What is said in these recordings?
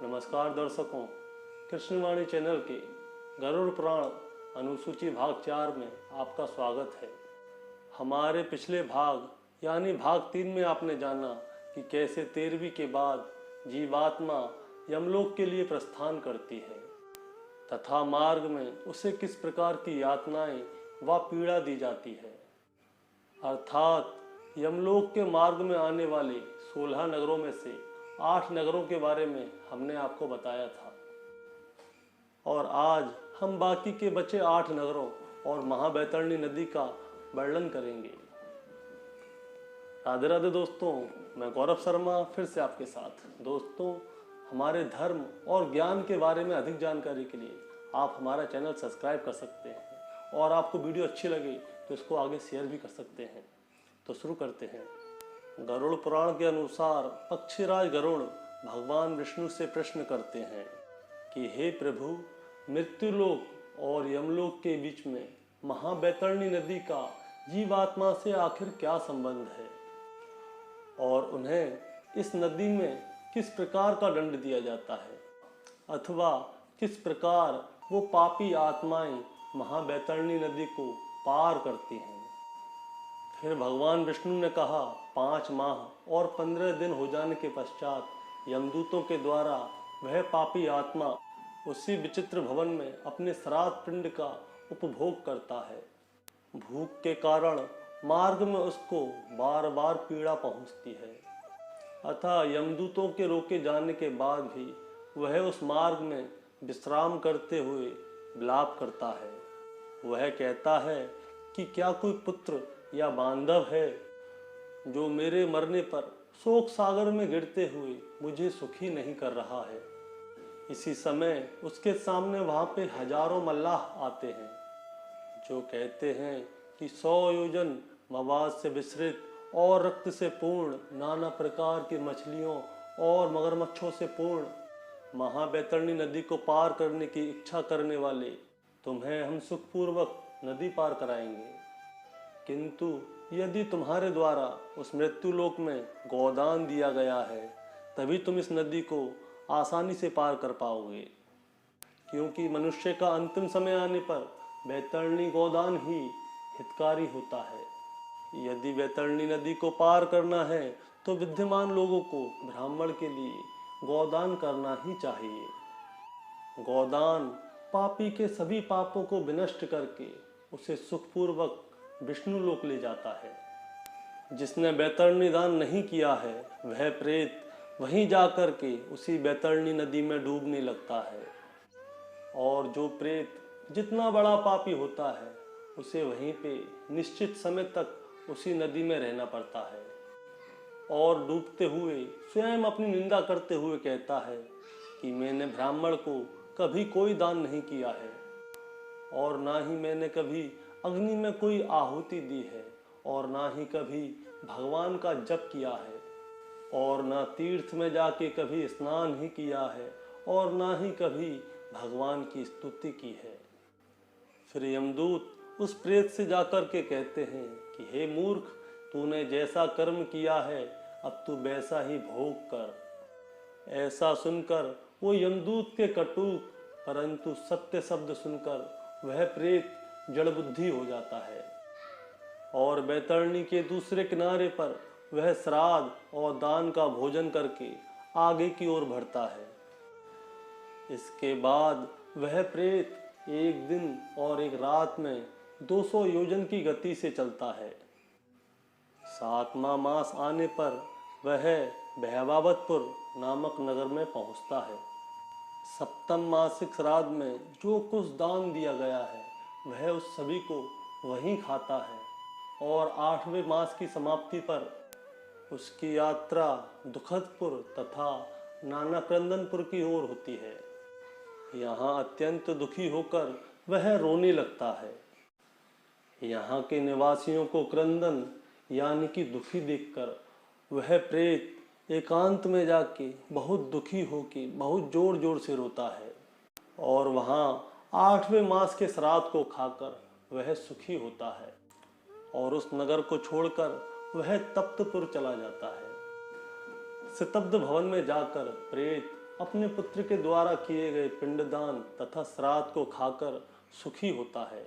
नमस्कार दर्शकों, कृष्णवाणी चैनल के गरुड़ पुराण अनुसूची भाग 4 में आपका स्वागत है। हमारे पिछले भाग यानी भाग 3 में आपने जाना कि कैसे 13वीं के बाद जीवात्मा यमलोक के लिए प्रस्थान करती है तथा मार्ग में उसे किस प्रकार की यातनाएं व पीड़ा दी जाती है। अर्थात यमलोक के मार्ग में आने वाले 16 नगरों में से 8 नगरों के बारे में हमने आपको बताया था और आज हम बाकी के बचे 8 नगरों और महाबैतरणी नदी का वर्णन करेंगे। राधे राधे दोस्तों, मैं गौरव शर्मा फिर से आपके साथ। दोस्तों, हमारे धर्म और ज्ञान के बारे में अधिक जानकारी के लिए आप हमारा चैनल सब्सक्राइब कर सकते हैं और आपको वीडियो अच्छी लगे तो इसको आगे शेयर भी कर सकते हैं। तो शुरू करते हैं। गरुड़ पुराण के अनुसार पक्षीराज गरुड़ भगवान विष्णु से प्रश्न करते हैं कि हे प्रभु, मृत्युलोक और यमलोक के बीच में महाबैतरणी नदी का जीवात्मा से आखिर क्या संबंध है और उन्हें इस नदी में किस प्रकार का दंड दिया जाता है अथवा किस प्रकार वो पापी आत्माएं महाबैतरणी नदी को पार करती हैं। फिर भगवान विष्णु ने कहा 5 माह और 15 दिन हो जाने के पश्चात यमदूतों के द्वारा वह पापी आत्मा उसी विचित्र भवन में अपने श्राद्ध पिंड का उपभोग करता है। भूख के कारण मार्ग में उसको बार बार पीड़ा पहुंचती है अतः यमदूतों के रोके जाने के बाद भी वह उस मार्ग में विश्राम करते हुए विलाप करता है। वह कहता है कि क्या कोई पुत्र या बांधव है जो मेरे मरने पर शोक सागर में गिरते हुए मुझे सुखी नहीं कर रहा है। इसी समय उसके सामने वहां पे हजारों मल्लाह आते हैं जो कहते हैं कि 100 योजन मवाद से विस्तृत और रक्त से पूर्ण नाना प्रकार की मछलियों और मगरमच्छों से पूर्ण महाबैतरणी नदी को पार करने की इच्छा करने वाले तुम्हें हम सुखपूर्वक नदी पार कराएंगे। किंतु यदि तुम्हारे द्वारा उस मृत्युलोक में गोदान दिया गया है तभी तुम इस नदी को आसानी से पार कर पाओगे, क्योंकि मनुष्य का अंतिम समय आने पर बैतरणी गोदान ही हितकारी होता है। यदि बैतरणी नदी को पार करना है तो विद्यमान लोगों को ब्राह्मण के लिए गोदान करना ही चाहिए। गोदान पापी के सभी पापों को विनष्ट करके उसे सुखपूर्वक विष्णु लोक ले जाता है। जिसने बैतरणी दान नहीं किया है वह प्रेत वहीं जाकर के उसी बैतरणी नदी में डूबने लगता है और जो प्रेत जितना बड़ा पापी होता है उसे वहीं पे निश्चित समय तक उसी नदी में रहना पड़ता है और डूबते हुए स्वयं अपनी निंदा करते हुए कहता है कि मैंने ब्राह्मण को कभी कोई दान नहीं किया है और ना ही मैंने कभी अग्नि में कोई आहुति दी है और ना ही कभी भगवान का जप किया है और ना तीर्थ में जाके कभी स्नान ही किया है और ना ही कभी भगवान की स्तुति की है। फिर यमदूत उस प्रेत से जाकर के कहते हैं कि हे मूर्ख, तूने जैसा कर्म किया है अब तू वैसा ही भोग कर। ऐसा सुनकर वो यमदूत के कटुक परंतु सत्य शब्द सुनकर वह प्रेत जड़ बुद्धि हो जाता है और बैतरणी के दूसरे किनारे पर वह श्राद्ध और दान का भोजन करके आगे की ओर बढ़ता है। इसके बाद वह प्रेत एक दिन और एक रात में 200 योजन की गति से चलता है। 7वां मास आने पर वह बहवावतपुर नामक नगर में पहुंचता है। 7वें मासिक श्राद्ध में जो कुछ दान दिया गया है वह उस सभी को वहीं खाता है और 8वें मास की समाप्ति पर उसकी यात्रा दुखदपुर तथा नाना क्रंदनपुर की ओर होती है। यहाँ अत्यंत दुखी होकर वह रोने लगता है। यहाँ के निवासियों को क्रंदन यानी कि दुखी देखकर वह प्रेत एकांत में जाके बहुत दुखी होके बहुत जोर जोर से रोता है और वहाँ 8वें मास के श्राद्ध को खाकर वह सुखी होता है और उस नगर को छोड़कर वह तप्तपुर चला जाता है। सितब्ध भवन में जाकर प्रेत अपने पुत्र के द्वारा किए गए पिंडदान तथा श्राद्ध को खाकर सुखी होता है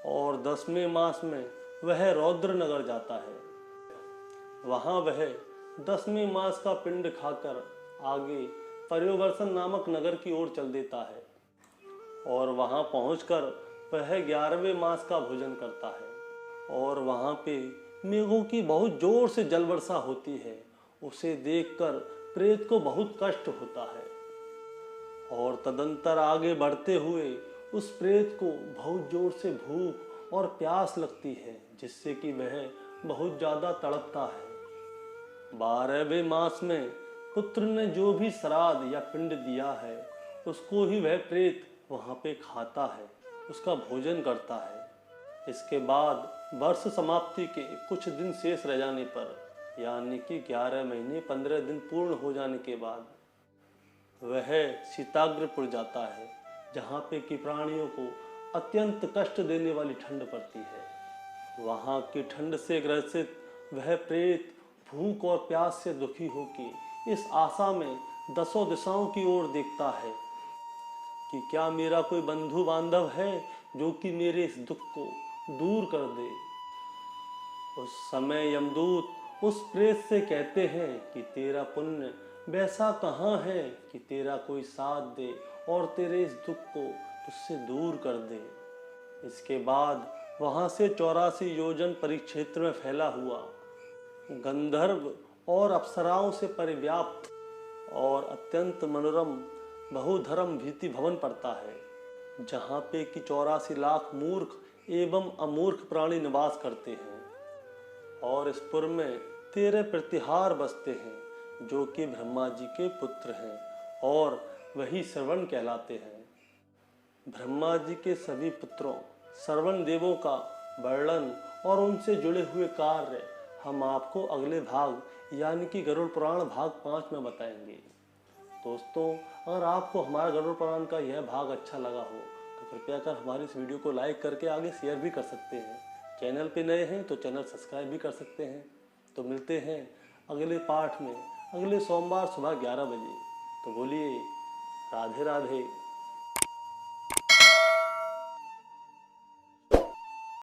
और 10वें मास में वह रौद्र नगर जाता है। वहाँ वह 10वें मास का पिंड खाकर आगे पर्यवर्सन नामक नगर की ओर चल देता है और वहाँ पहुंचकर वह 11वें मास का भोजन करता है और वहाँ पे मेघों की बहुत जोर से जल वर्षा होती है। उसे देखकर प्रेत को बहुत कष्ट होता है और तदंतर आगे बढ़ते हुए उस प्रेत को बहुत जोर से भूख और प्यास लगती है, जिससे कि वह बहुत ज़्यादा तड़पता है। 12वें मास में पुत्र ने जो भी श्राद्ध या पिंड दिया है उसको ही वह प्रेत वहाँ पे खाता है, उसका भोजन करता है। इसके बाद वर्ष समाप्ति के कुछ दिन शेष रह जाने पर, यानी कि 11 महीने 15 दिन पूर्ण हो जाने के बाद वह शीताग्रपुर जाता है, जहाँ पे कि प्राणियों को अत्यंत कष्ट देने वाली ठंड पड़ती है। वहाँ की ठंड से ग्रसित वह प्रेत भूख और प्यास से दुखी होकर इस आशा में 10 दिशाओं की ओर देखता है कि क्या मेरा कोई बंधु बांधव है जो कि मेरे इस दुख को दूर कर दे। उस समय यमदूत उस प्रेत से कहते हैं कि तेरा पुण्य वैसा कहाँ है कि तेरा कोई साथ दे और तेरे इस दुख को तुझसे दूर कर दे। इसके बाद वहाँ से 84 योजन परिक्षेत्र में फैला हुआ गंधर्व और अप्सराओं से परिव्याप्त और अत्यंत मनोरम बहुधर्म भीति भवन पड़ता है, जहाँ पे कि 84 लाख मूर्ख एवं अमूर्ख प्राणी निवास करते हैं। और इस पुर में 13 प्रतिहार बसते हैं जो कि ब्रह्मा जी के पुत्र हैं और वही श्रवण कहलाते हैं। ब्रह्मा जी के सभी पुत्रों श्रवण देवों का वर्णन और उनसे जुड़े हुए कार्य हम आपको अगले भाग यानी कि गरुड़ पुराण भाग 5 में बताएंगे। दोस्तों, अगर आपको हमारा गरुड़ पुराण का यह भाग अच्छा लगा हो तो कृपया कर हमारी इस वीडियो को लाइक करके आगे शेयर भी कर सकते हैं। चैनल पे नए हैं तो चैनल सब्सक्राइब भी कर सकते हैं। तो मिलते हैं अगले पाठ में अगले सोमवार सुबह 11 बजे। तो बोलिए राधे राधे।